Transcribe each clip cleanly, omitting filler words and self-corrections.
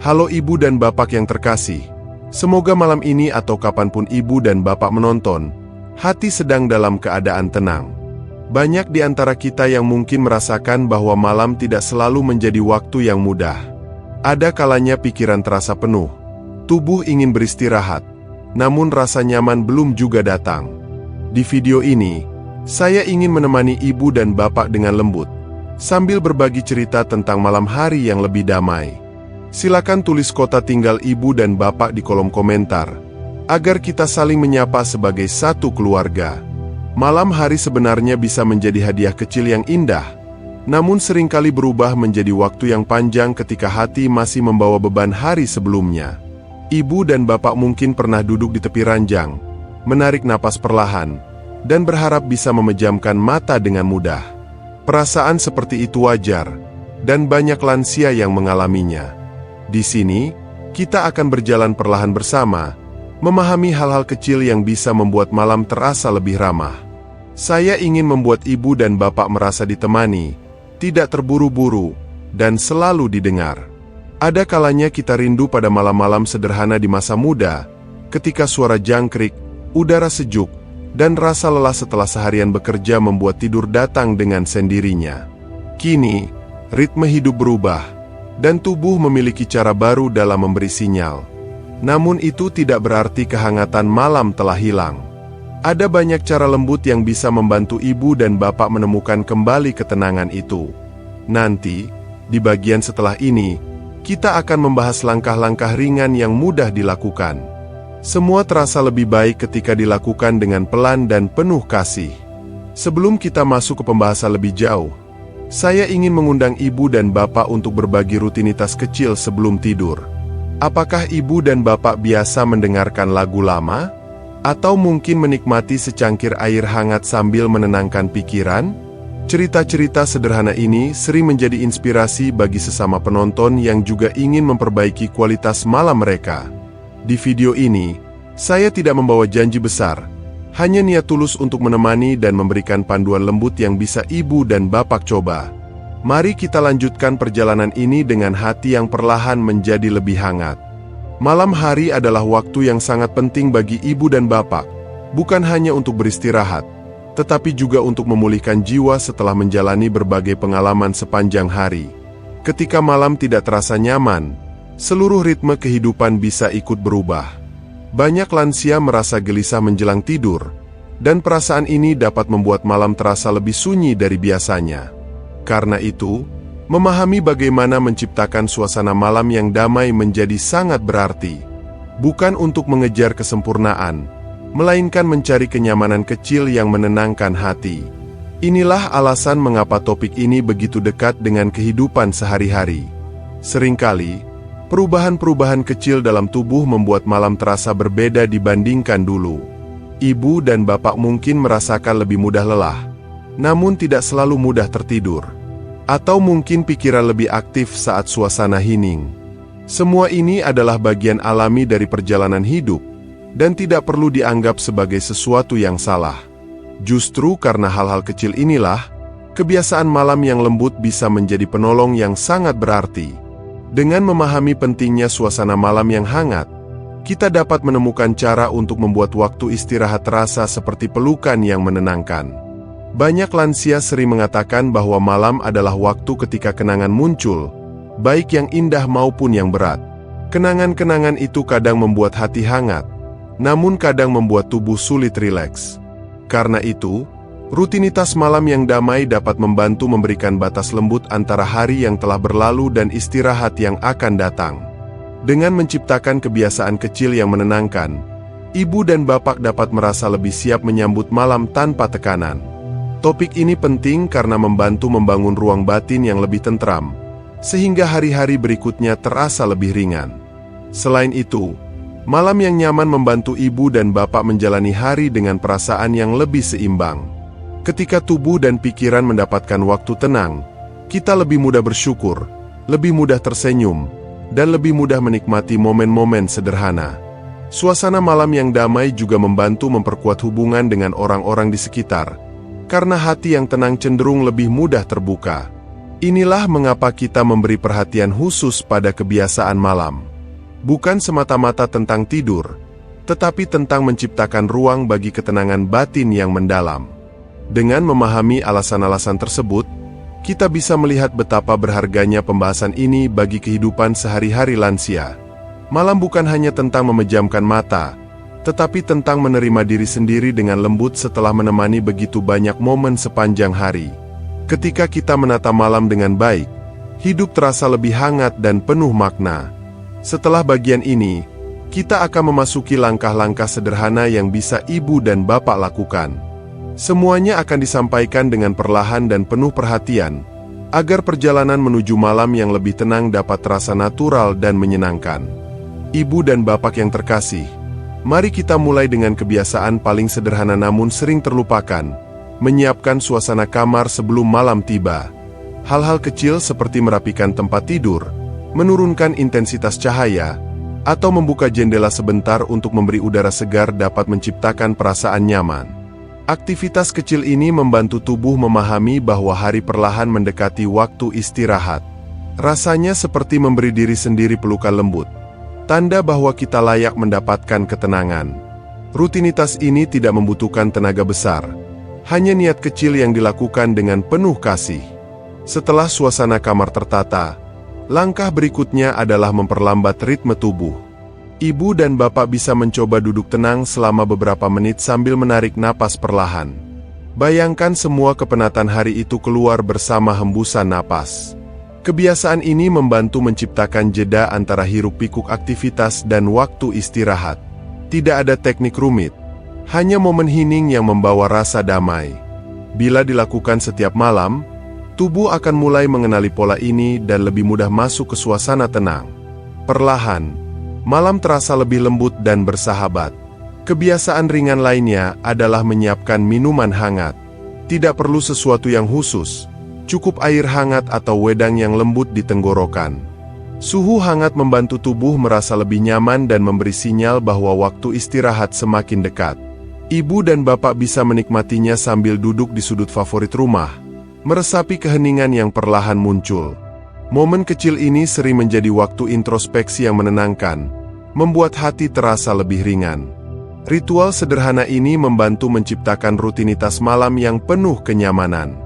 Halo ibu dan bapak yang terkasih. Semoga malam ini atau kapanpun ibu dan bapak menonton, hati sedang dalam keadaan tenang. Banyak di antara kita yang mungkin merasakan bahwa malam tidak selalu menjadi waktu yang mudah. Ada kalanya pikiran terasa penuh, tubuh ingin beristirahat, namun rasa nyaman belum juga datang. Di video ini, saya ingin menemani ibu dan bapak dengan lembut, sambil berbagi cerita tentang malam hari yang lebih damai. Silakan tulis kota tinggal ibu dan bapak di kolom komentar, agar kita saling menyapa sebagai satu keluarga. Malam hari sebenarnya bisa menjadi hadiah kecil yang indah, namun seringkali berubah menjadi waktu yang panjang ketika hati masih membawa beban hari sebelumnya. Ibu dan bapak mungkin pernah duduk di tepi ranjang, menarik napas perlahan, dan berharap bisa memejamkan mata dengan mudah. Perasaan seperti itu wajar, dan banyak lansia yang mengalaminya. Di sini, kita akan berjalan perlahan bersama, memahami hal-hal kecil yang bisa membuat malam terasa lebih ramah. Saya ingin membuat ibu dan bapak merasa ditemani, tidak terburu-buru, dan selalu didengar. Ada kalanya kita rindu pada malam-malam sederhana di masa muda, ketika suara jangkrik, udara sejuk, dan rasa lelah setelah seharian bekerja membuat tidur datang dengan sendirinya. Kini, ritme hidup berubah, dan tubuh memiliki cara baru dalam memberi sinyal. Namun itu tidak berarti kehangatan malam telah hilang. Ada banyak cara lembut yang bisa membantu ibu dan bapak menemukan kembali ketenangan itu. Nanti, di bagian setelah ini, kita akan membahas langkah-langkah ringan yang mudah dilakukan. Semua terasa lebih baik ketika dilakukan dengan pelan dan penuh kasih. Sebelum kita masuk ke pembahasan lebih jauh, saya ingin mengundang ibu dan bapak untuk berbagi rutinitas kecil sebelum tidur. Apakah ibu dan bapak biasa mendengarkan lagu lama? Atau mungkin menikmati secangkir air hangat sambil menenangkan pikiran? Cerita-cerita sederhana ini sering menjadi inspirasi bagi sesama penonton yang juga ingin memperbaiki kualitas malam mereka. Di video ini, saya tidak membawa janji besar, hanya niat tulus untuk menemani dan memberikan panduan lembut yang bisa ibu dan bapak coba. Mari kita lanjutkan perjalanan ini dengan hati yang perlahan menjadi lebih hangat. Malam hari adalah waktu yang sangat penting bagi ibu dan bapak, bukan hanya untuk beristirahat, tetapi juga untuk memulihkan jiwa setelah menjalani berbagai pengalaman sepanjang hari. Ketika malam tidak terasa nyaman, seluruh ritme kehidupan bisa ikut berubah. Banyak lansia merasa gelisah menjelang tidur, dan perasaan ini dapat membuat malam terasa lebih sunyi dari biasanya. Karena itu, memahami bagaimana menciptakan suasana malam yang damai menjadi sangat berarti. Bukan untuk mengejar kesempurnaan, melainkan mencari kenyamanan kecil yang menenangkan hati. Inilah alasan mengapa topik ini begitu dekat dengan kehidupan sehari-hari. Seringkali, perubahan-perubahan kecil dalam tubuh membuat malam terasa berbeda dibandingkan dulu. Ibu dan bapak mungkin merasakan lebih mudah lelah, namun tidak selalu mudah tertidur. Atau mungkin pikiran lebih aktif saat suasana hening. Semua ini adalah bagian alami dari perjalanan hidup, dan tidak perlu dianggap sebagai sesuatu yang salah. Justru karena hal-hal kecil inilah, kebiasaan malam yang lembut bisa menjadi penolong yang sangat berarti. Dengan memahami pentingnya suasana malam yang hangat, kita dapat menemukan cara untuk membuat waktu istirahat terasa seperti pelukan yang menenangkan. Banyak lansia sering mengatakan bahwa malam adalah waktu ketika kenangan muncul, baik yang indah maupun yang berat. Kenangan-kenangan itu kadang membuat hati hangat, namun kadang membuat tubuh sulit rileks. Karena itu, rutinitas malam yang damai dapat membantu memberikan batas lembut antara hari yang telah berlalu dan istirahat yang akan datang. Dengan menciptakan kebiasaan kecil yang menenangkan, ibu dan bapak dapat merasa lebih siap menyambut malam tanpa tekanan. Topik ini penting karena membantu membangun ruang batin yang lebih tentram, sehingga hari-hari berikutnya terasa lebih ringan. Selain itu, malam yang nyaman membantu ibu dan bapak menjalani hari dengan perasaan yang lebih seimbang. Ketika tubuh dan pikiran mendapatkan waktu tenang, kita lebih mudah bersyukur, lebih mudah tersenyum, dan lebih mudah menikmati momen-momen sederhana. Suasana malam yang damai juga membantu memperkuat hubungan dengan orang-orang di sekitar, karena hati yang tenang cenderung lebih mudah terbuka. Inilah mengapa kita memberi perhatian khusus pada kebiasaan malam. Bukan semata-mata tentang tidur, tetapi tentang menciptakan ruang bagi ketenangan batin yang mendalam. Dengan memahami alasan-alasan tersebut, kita bisa melihat betapa berharganya pembahasan ini bagi kehidupan sehari-hari lansia. Malam bukan hanya tentang memejamkan mata, tetapi tentang menerima diri sendiri dengan lembut setelah menemani begitu banyak momen sepanjang hari. Ketika kita menata malam dengan baik, hidup terasa lebih hangat dan penuh makna. Setelah bagian ini, kita akan memasuki langkah-langkah sederhana yang bisa ibu dan bapak lakukan. Semuanya akan disampaikan dengan perlahan dan penuh perhatian, agar perjalanan menuju malam yang lebih tenang dapat terasa natural dan menyenangkan. Ibu dan bapak yang terkasih, mari kita mulai dengan kebiasaan paling sederhana namun sering terlupakan, menyiapkan suasana kamar sebelum malam tiba. Hal-hal kecil seperti merapikan tempat tidur, menurunkan intensitas cahaya, atau membuka jendela sebentar untuk memberi udara segar dapat menciptakan perasaan nyaman. Aktivitas kecil ini membantu tubuh memahami bahwa hari perlahan mendekati waktu istirahat. Rasanya seperti memberi diri sendiri pelukan lembut, tanda bahwa kita layak mendapatkan ketenangan. Rutinitas ini tidak membutuhkan tenaga besar, hanya niat kecil yang dilakukan dengan penuh kasih. Setelah suasana kamar tertata, langkah berikutnya adalah memperlambat ritme tubuh. Ibu dan bapak bisa mencoba duduk tenang selama beberapa menit sambil menarik napas perlahan. Bayangkan semua kepenatan hari itu keluar bersama hembusan napas. Kebiasaan ini membantu menciptakan jeda antara hiruk-pikuk aktivitas dan waktu istirahat. Tidak ada teknik rumit, hanya momen hening yang membawa rasa damai. Bila dilakukan setiap malam, tubuh akan mulai mengenali pola ini dan lebih mudah masuk ke suasana tenang. Perlahan, malam terasa lebih lembut dan bersahabat. Kebiasaan ringan lainnya adalah menyiapkan minuman hangat. Tidak perlu sesuatu yang khusus, cukup air hangat atau wedang yang lembut di tenggorokan. Suhu hangat membantu tubuh merasa lebih nyaman dan memberi sinyal bahwa waktu istirahat semakin dekat. Ibu dan bapak bisa menikmatinya sambil duduk di sudut favorit rumah, meresapi keheningan yang perlahan muncul. Momen kecil ini sering menjadi waktu introspeksi yang menenangkan, membuat hati terasa lebih ringan. Ritual sederhana ini membantu menciptakan rutinitas malam yang penuh kenyamanan.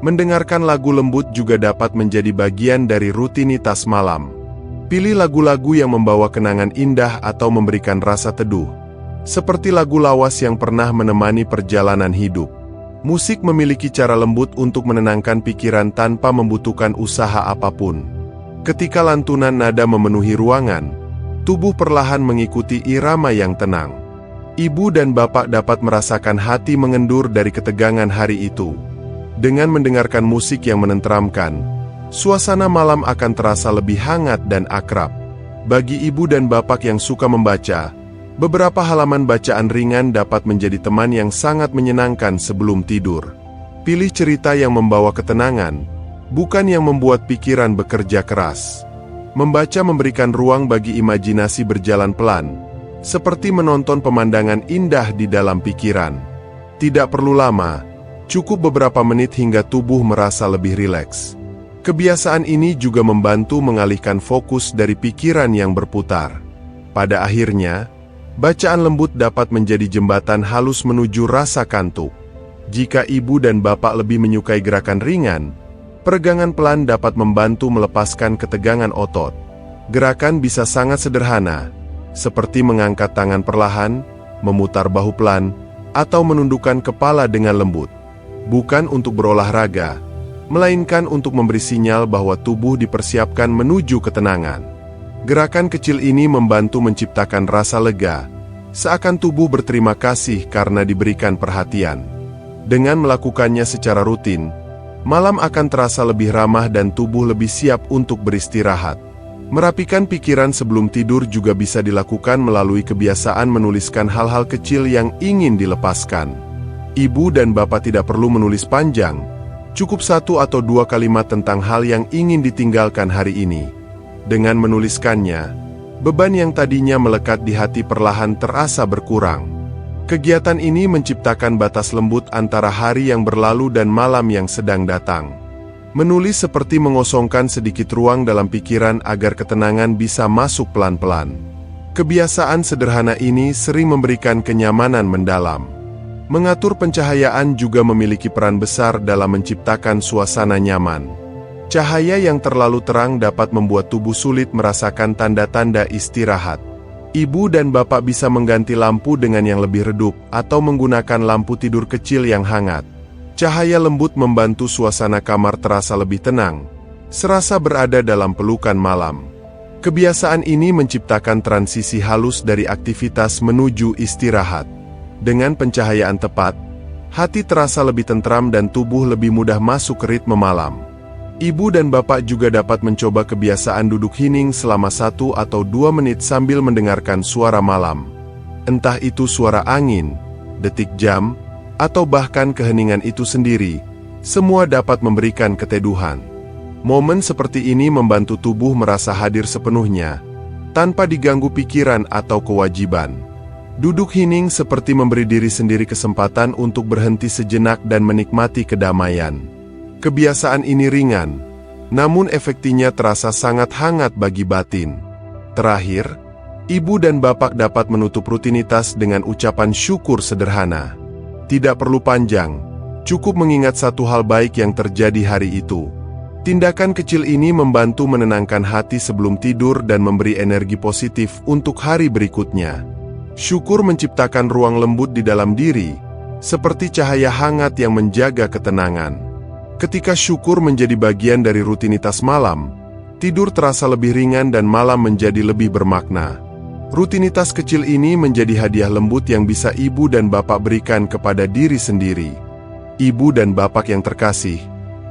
Mendengarkan lagu lembut juga dapat menjadi bagian dari rutinitas malam. Pilih lagu-lagu yang membawa kenangan indah atau memberikan rasa teduh, seperti lagu lawas yang pernah menemani perjalanan hidup. Musik memiliki cara lembut untuk menenangkan pikiran tanpa membutuhkan usaha apapun. Ketika lantunan nada memenuhi ruangan, tubuh perlahan mengikuti irama yang tenang. Ibu dan bapak dapat merasakan hati mengendur dari ketegangan hari itu. Dengan mendengarkan musik yang menenteramkan, suasana malam akan terasa lebih hangat dan akrab. Bagi ibu dan bapak yang suka membaca, beberapa halaman bacaan ringan dapat menjadi teman yang sangat menyenangkan sebelum tidur. Pilih cerita yang membawa ketenangan, bukan yang membuat pikiran bekerja keras. Membaca memberikan ruang bagi imajinasi berjalan pelan, seperti menonton pemandangan indah di dalam pikiran. Tidak perlu lama, cukup beberapa menit hingga tubuh merasa lebih rileks. Kebiasaan ini juga membantu mengalihkan fokus dari pikiran yang berputar. Pada akhirnya, bacaan lembut dapat menjadi jembatan halus menuju rasa kantuk. Jika ibu dan bapak lebih menyukai gerakan ringan, peregangan pelan dapat membantu melepaskan ketegangan otot. Gerakan bisa sangat sederhana, seperti mengangkat tangan perlahan, memutar bahu pelan, atau menundukkan kepala dengan lembut. Bukan untuk berolahraga, melainkan untuk memberi sinyal bahwa tubuh dipersiapkan menuju ketenangan. Gerakan kecil ini membantu menciptakan rasa lega, seakan tubuh berterima kasih karena diberikan perhatian. Dengan melakukannya secara rutin, malam akan terasa lebih ramah dan tubuh lebih siap untuk beristirahat. Merapikan pikiran sebelum tidur juga bisa dilakukan melalui kebiasaan menuliskan hal-hal kecil yang ingin dilepaskan. Ibu dan bapak tidak perlu menulis panjang, cukup 1 atau 2 kalimat tentang hal yang ingin ditinggalkan hari ini. Dengan menuliskannya, beban yang tadinya melekat di hati perlahan terasa berkurang. Kegiatan ini menciptakan batas lembut antara hari yang berlalu dan malam yang sedang datang. Menulis seperti mengosongkan sedikit ruang dalam pikiran agar ketenangan bisa masuk pelan-pelan. Kebiasaan sederhana ini sering memberikan kenyamanan mendalam. Mengatur pencahayaan juga memiliki peran besar dalam menciptakan suasana nyaman. Cahaya yang terlalu terang dapat membuat tubuh sulit merasakan tanda-tanda istirahat. Ibu dan bapak bisa mengganti lampu dengan yang lebih redup atau menggunakan lampu tidur kecil yang hangat. Cahaya lembut membantu suasana kamar terasa lebih tenang, serasa berada dalam pelukan malam. Kebiasaan ini menciptakan transisi halus dari aktivitas menuju istirahat. Dengan pencahayaan tepat, hati terasa lebih tentram dan tubuh lebih mudah masuk ke ritme malam. Ibu dan bapak juga dapat mencoba kebiasaan duduk hening selama 1 atau 2 menit sambil mendengarkan suara malam. Entah itu suara angin, detik jam, atau bahkan keheningan itu sendiri, semua dapat memberikan keteduhan. Momen seperti ini membantu tubuh merasa hadir sepenuhnya, tanpa diganggu pikiran atau kewajiban. Duduk hening seperti memberi diri sendiri kesempatan untuk berhenti sejenak dan menikmati kedamaian. Kebiasaan ini ringan, namun efeknya terasa sangat hangat bagi batin. Terakhir, ibu dan bapak dapat menutup rutinitas dengan ucapan syukur sederhana. Tidak perlu panjang, cukup mengingat satu hal baik yang terjadi hari itu. Tindakan kecil ini membantu menenangkan hati sebelum tidur dan memberi energi positif untuk hari berikutnya. Syukur menciptakan ruang lembut di dalam diri, seperti cahaya hangat yang menjaga ketenangan. Ketika syukur menjadi bagian dari rutinitas malam, tidur terasa lebih ringan dan malam menjadi lebih bermakna. Rutinitas kecil ini menjadi hadiah lembut yang bisa ibu dan bapak berikan kepada diri sendiri. Ibu dan bapak yang terkasih,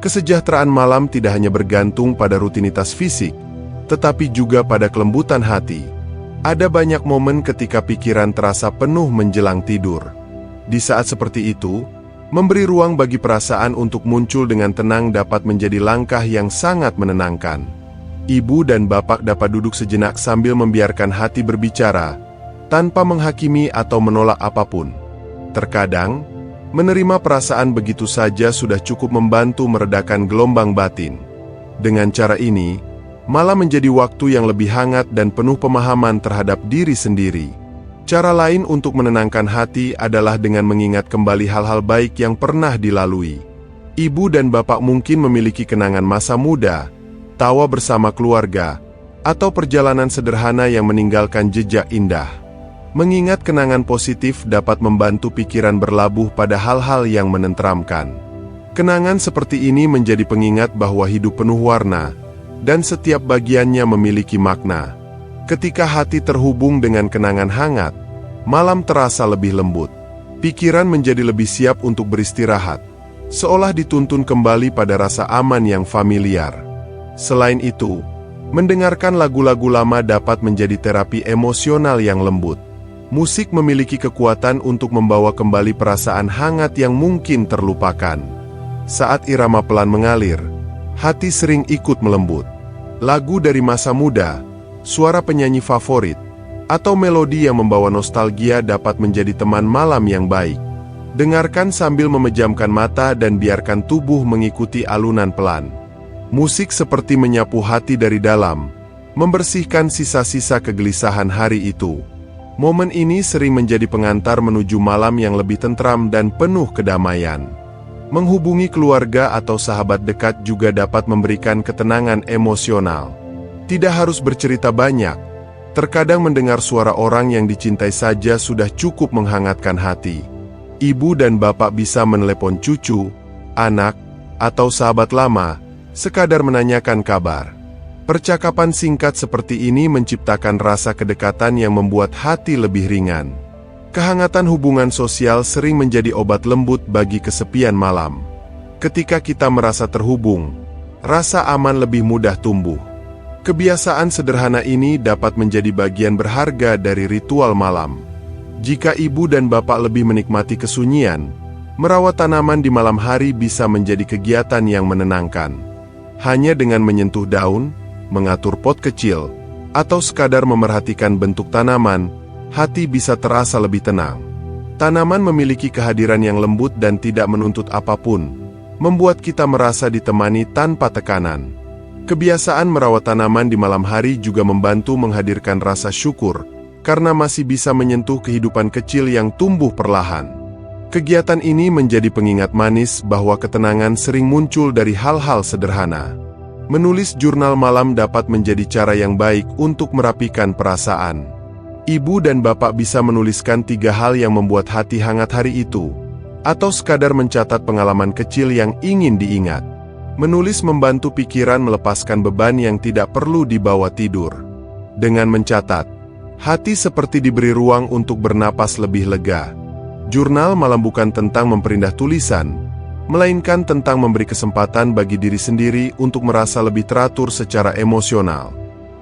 kesejahteraan malam tidak hanya bergantung pada rutinitas fisik, tetapi juga pada kelembutan hati. Ada banyak momen ketika pikiran terasa penuh menjelang tidur. Di saat seperti itu, memberi ruang bagi perasaan untuk muncul dengan tenang dapat menjadi langkah yang sangat menenangkan. Ibu dan bapak dapat duduk sejenak sambil membiarkan hati berbicara, tanpa menghakimi atau menolak apapun. Terkadang, menerima perasaan begitu saja sudah cukup membantu meredakan gelombang batin. Dengan cara ini, malam menjadi waktu yang lebih hangat dan penuh pemahaman terhadap diri sendiri. Cara lain untuk menenangkan hati adalah dengan mengingat kembali hal-hal baik yang pernah dilalui. Ibu dan bapak mungkin memiliki kenangan masa muda, tawa bersama keluarga, atau perjalanan sederhana yang meninggalkan jejak indah. Mengingat kenangan positif dapat membantu pikiran berlabuh pada hal-hal yang menenteramkan. Kenangan seperti ini menjadi pengingat bahwa hidup penuh warna, dan setiap bagiannya memiliki makna. Ketika hati terhubung dengan kenangan hangat, malam terasa lebih lembut. Pikiran menjadi lebih siap untuk beristirahat, seolah dituntun kembali pada rasa aman yang familiar. Selain itu, mendengarkan lagu-lagu lama dapat menjadi terapi emosional yang lembut. Musik memiliki kekuatan untuk membawa kembali perasaan hangat yang mungkin terlupakan. Saat irama pelan mengalir, hati sering ikut melembut. Lagu dari masa muda, suara penyanyi favorit, atau melodi yang membawa nostalgia dapat menjadi teman malam yang baik. Dengarkan sambil memejamkan mata dan biarkan tubuh mengikuti alunan pelan. Musik seperti menyapu hati dari dalam, membersihkan sisa-sisa kegelisahan hari itu. Momen ini sering menjadi pengantar menuju malam yang lebih tentram dan penuh kedamaian. Menghubungi keluarga atau sahabat dekat juga dapat memberikan ketenangan emosional. Tidak harus bercerita banyak, terkadang mendengar suara orang yang dicintai saja sudah cukup menghangatkan hati. Ibu dan bapak bisa menelepon cucu, anak, atau sahabat lama, sekadar menanyakan kabar. Percakapan singkat seperti ini menciptakan rasa kedekatan yang membuat hati lebih ringan. Kehangatan hubungan sosial sering menjadi obat lembut bagi kesepian malam. Ketika kita merasa terhubung, rasa aman lebih mudah tumbuh. Kebiasaan sederhana ini dapat menjadi bagian berharga dari ritual malam. Jika ibu dan bapak lebih menikmati kesunyian, merawat tanaman di malam hari bisa menjadi kegiatan yang menenangkan. Hanya dengan menyentuh daun, mengatur pot kecil, atau sekadar memerhatikan bentuk tanaman, hati bisa terasa lebih tenang. Tanaman memiliki kehadiran yang lembut dan tidak menuntut apapun. membuat kita merasa ditemani tanpa tekanan. Kebiasaan merawat tanaman di malam hari juga membantu menghadirkan rasa syukur, karena masih bisa menyentuh kehidupan kecil yang tumbuh perlahan. Kegiatan ini menjadi pengingat manis bahwa ketenangan sering muncul dari hal-hal sederhana. Menulis jurnal malam dapat menjadi cara yang baik untuk merapikan perasaan. Ibu dan bapak bisa menuliskan 3 hal yang membuat hati hangat hari itu, atau sekadar mencatat pengalaman kecil yang ingin diingat. Menulis membantu pikiran melepaskan beban yang tidak perlu dibawa tidur. Dengan mencatat, hati seperti diberi ruang untuk bernapas lebih lega. Jurnal malam bukan tentang memperindah tulisan, melainkan tentang memberi kesempatan bagi diri sendiri untuk merasa lebih teratur secara emosional.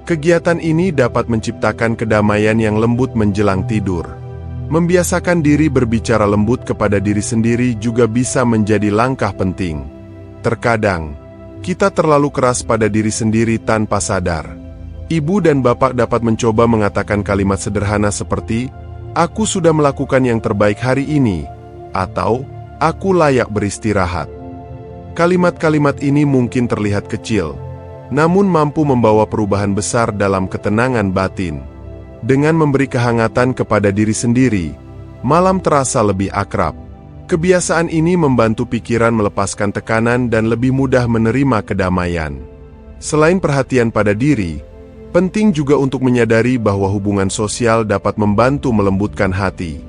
Kegiatan ini dapat menciptakan kedamaian yang lembut menjelang tidur. Membiasakan diri berbicara lembut kepada diri sendiri juga bisa menjadi langkah penting. Terkadang, kita terlalu keras pada diri sendiri tanpa sadar. Ibu dan bapak dapat mencoba mengatakan kalimat sederhana seperti, "Aku sudah melakukan yang terbaik hari ini," atau "Aku layak beristirahat." Kalimat-kalimat ini mungkin terlihat kecil, namun mampu membawa perubahan besar dalam ketenangan batin. Dengan memberi kehangatan kepada diri sendiri, malam terasa lebih akrab. Kebiasaan ini membantu pikiran melepaskan tekanan dan lebih mudah menerima kedamaian. Selain perhatian pada diri, penting juga untuk menyadari bahwa hubungan sosial dapat membantu melembutkan hati.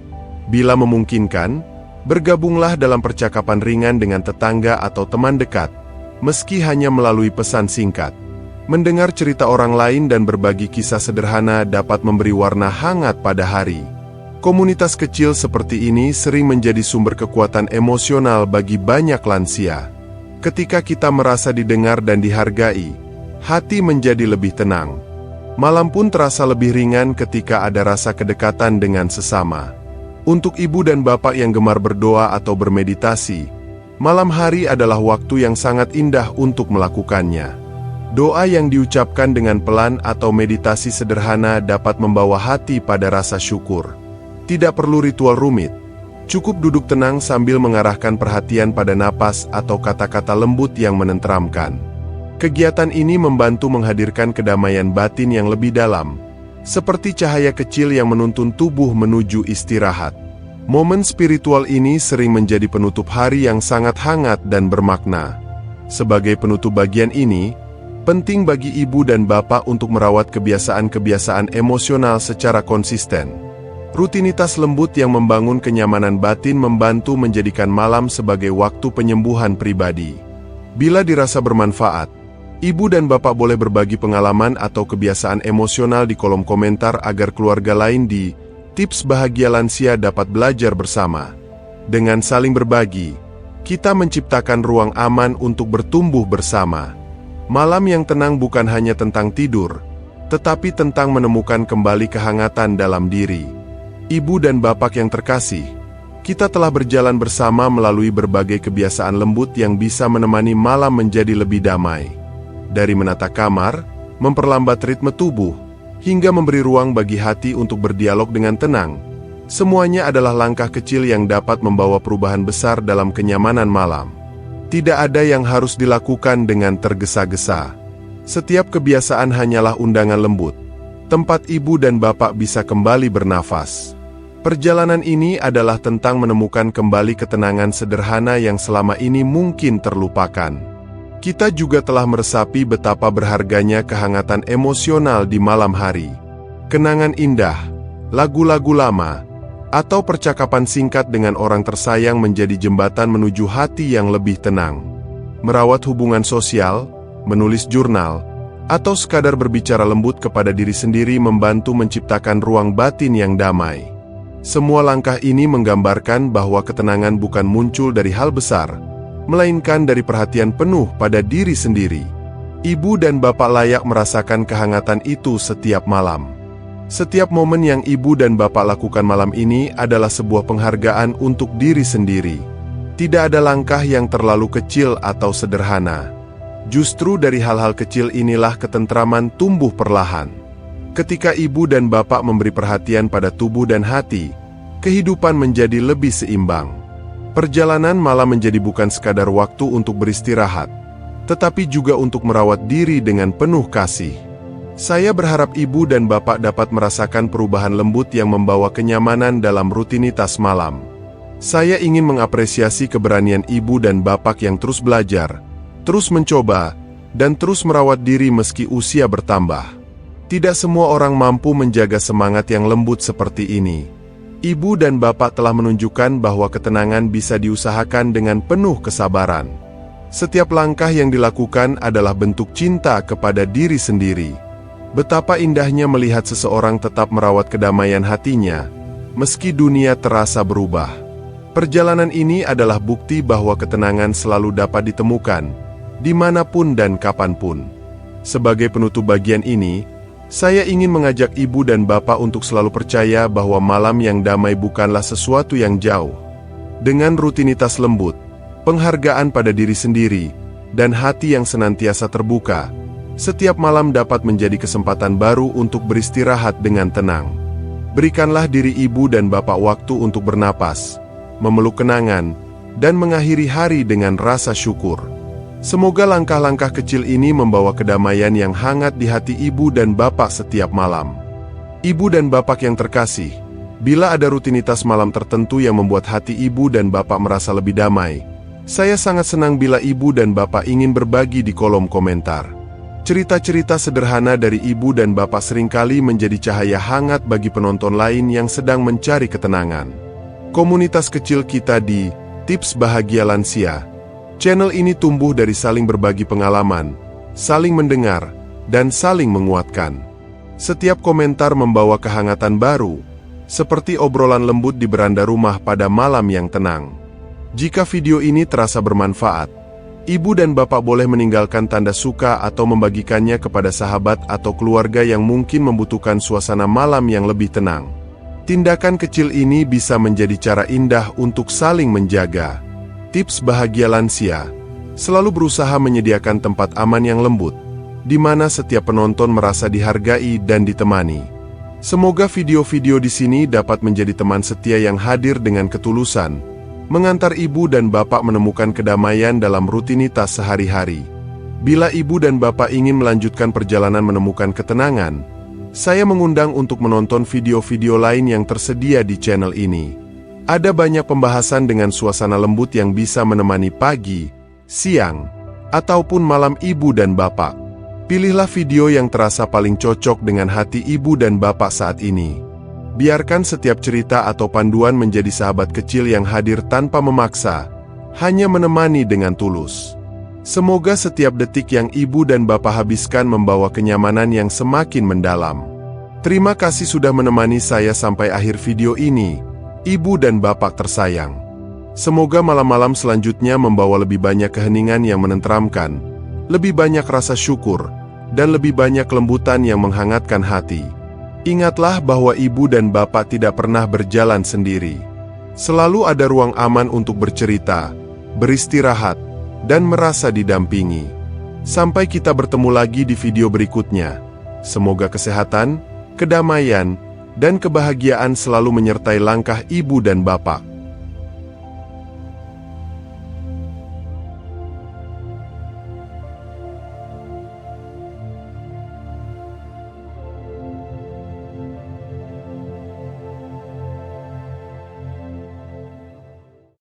Bila memungkinkan, bergabunglah dalam percakapan ringan dengan tetangga atau teman dekat, meski hanya melalui pesan singkat. Mendengar cerita orang lain dan berbagi kisah sederhana dapat memberi warna hangat pada hari. Komunitas kecil seperti ini sering menjadi sumber kekuatan emosional bagi banyak lansia. Ketika kita merasa didengar dan dihargai, hati menjadi lebih tenang. Malam pun terasa lebih ringan ketika ada rasa kedekatan dengan sesama. Untuk ibu dan bapak yang gemar berdoa atau bermeditasi, malam hari adalah waktu yang sangat indah untuk melakukannya. Doa yang diucapkan dengan pelan atau meditasi sederhana dapat membawa hati pada rasa syukur. Tidak perlu ritual rumit, cukup duduk tenang sambil mengarahkan perhatian pada napas atau kata-kata lembut yang menenteramkan. Kegiatan ini membantu menghadirkan kedamaian batin yang lebih dalam, seperti cahaya kecil yang menuntun tubuh menuju istirahat. Momen spiritual ini sering menjadi penutup hari yang sangat hangat dan bermakna. Sebagai penutup bagian ini, penting bagi ibu dan bapak untuk merawat kebiasaan-kebiasaan emosional secara konsisten. Rutinitas lembut yang membangun kenyamanan batin membantu menjadikan malam sebagai waktu penyembuhan pribadi. Bila dirasa bermanfaat, ibu dan bapak boleh berbagi pengalaman atau kebiasaan emosional di kolom komentar agar keluarga lain di Tips Bahagia Lansia dapat belajar bersama. Dengan saling berbagi, kita menciptakan ruang aman untuk bertumbuh bersama. Malam yang tenang bukan hanya tentang tidur, tetapi tentang menemukan kembali kehangatan dalam diri. Ibu dan bapak yang terkasih, kita telah berjalan bersama melalui berbagai kebiasaan lembut yang bisa menemani malam menjadi lebih damai. Dari menata kamar, memperlambat ritme tubuh, hingga memberi ruang bagi hati untuk berdialog dengan tenang. Semuanya adalah langkah kecil yang dapat membawa perubahan besar dalam kenyamanan malam. Tidak ada yang harus dilakukan dengan tergesa-gesa. Setiap kebiasaan hanyalah undangan lembut, tempat ibu dan bapak bisa kembali bernafas. Perjalanan ini adalah tentang menemukan kembali ketenangan sederhana yang selama ini mungkin terlupakan. Kita juga telah meresapi betapa berharganya kehangatan emosional di malam hari. Kenangan indah, lagu-lagu lama, atau percakapan singkat dengan orang tersayang menjadi jembatan menuju hati yang lebih tenang. Merawat hubungan sosial, menulis jurnal, atau sekadar berbicara lembut kepada diri sendiri membantu menciptakan ruang batin yang damai. Semua langkah ini menggambarkan bahwa ketenangan bukan muncul dari hal besar, melainkan dari perhatian penuh pada diri sendiri. Ibu dan bapak layak merasakan kehangatan itu setiap malam. Setiap momen yang ibu dan bapak lakukan malam ini adalah sebuah penghargaan untuk diri sendiri. Tidak ada langkah yang terlalu kecil atau sederhana. Justru dari hal-hal kecil inilah ketentraman tumbuh perlahan. Ketika ibu dan bapak memberi perhatian pada tubuh dan hati, kehidupan menjadi lebih seimbang. Perjalanan malam menjadi bukan sekadar waktu untuk beristirahat, tetapi juga untuk merawat diri dengan penuh kasih. Saya berharap ibu dan bapak dapat merasakan perubahan lembut yang membawa kenyamanan dalam rutinitas malam. Saya ingin mengapresiasi keberanian ibu dan bapak yang terus belajar, terus mencoba, dan terus merawat diri meski usia bertambah. Tidak semua orang mampu menjaga semangat yang lembut seperti ini. Ibu dan bapak telah menunjukkan bahwa ketenangan bisa diusahakan dengan penuh kesabaran. Setiap langkah yang dilakukan adalah bentuk cinta kepada diri sendiri. Betapa indahnya melihat seseorang tetap merawat kedamaian hatinya, meski dunia terasa berubah. Perjalanan ini adalah bukti bahwa ketenangan selalu dapat ditemukan, dimanapun dan kapanpun. Sebagai penutup bagian ini, saya ingin mengajak ibu dan bapak untuk selalu percaya bahwa malam yang damai bukanlah sesuatu yang jauh. Dengan rutinitas lembut, penghargaan pada diri sendiri, dan hati yang senantiasa terbuka, setiap malam dapat menjadi kesempatan baru untuk beristirahat dengan tenang. Berikanlah diri ibu dan bapak waktu untuk bernapas, memeluk kenangan, dan mengakhiri hari dengan rasa syukur. Semoga langkah-langkah kecil ini membawa kedamaian yang hangat di hati ibu dan bapak setiap malam. Ibu dan bapak yang terkasih, bila ada rutinitas malam tertentu yang membuat hati ibu dan bapak merasa lebih damai, saya sangat senang bila ibu dan bapak ingin berbagi di kolom komentar. Cerita-cerita sederhana dari ibu dan bapak seringkali menjadi cahaya hangat bagi penonton lain yang sedang mencari ketenangan. Komunitas kecil kita di Tips Bahagia Lansia. Channel ini tumbuh dari saling berbagi pengalaman, saling mendengar, dan saling menguatkan. Setiap komentar membawa kehangatan baru, seperti obrolan lembut di beranda rumah pada malam yang tenang. Jika video ini terasa bermanfaat, ibu dan bapak boleh meninggalkan tanda suka atau membagikannya kepada sahabat atau keluarga yang mungkin membutuhkan suasana malam yang lebih tenang. Tindakan kecil ini bisa menjadi cara indah untuk saling menjaga. Tips Bahagia Lansia selalu berusaha menyediakan tempat aman yang lembut, di mana setiap penonton merasa dihargai dan ditemani. Semoga video-video di sini dapat menjadi teman setia yang hadir dengan ketulusan, mengantar ibu dan bapak menemukan kedamaian dalam rutinitas sehari-hari. Bila ibu dan bapak ingin melanjutkan perjalanan menemukan ketenangan, saya mengundang untuk menonton video-video lain yang tersedia di channel ini. Ada banyak pembahasan dengan suasana lembut yang bisa menemani pagi, siang, ataupun malam ibu dan bapak. Pilihlah video yang terasa paling cocok dengan hati ibu dan bapak saat ini. Biarkan setiap cerita atau panduan menjadi sahabat kecil yang hadir tanpa memaksa, hanya menemani dengan tulus. Semoga setiap detik yang ibu dan bapak habiskan membawa kenyamanan yang semakin mendalam. Terima kasih sudah menemani saya sampai akhir video ini. Ibu dan bapak tersayang, semoga malam-malam selanjutnya membawa lebih banyak keheningan yang menenteramkan, lebih banyak rasa syukur, dan lebih banyak kelembutan yang menghangatkan hati. Ingatlah bahwa ibu dan bapak tidak pernah berjalan sendiri. Selalu ada ruang aman untuk bercerita, beristirahat, dan merasa didampingi. Sampai kita bertemu lagi di video berikutnya. Semoga kesehatan, kedamaian, dan kebahagiaan selalu menyertai langkah ibu dan bapak.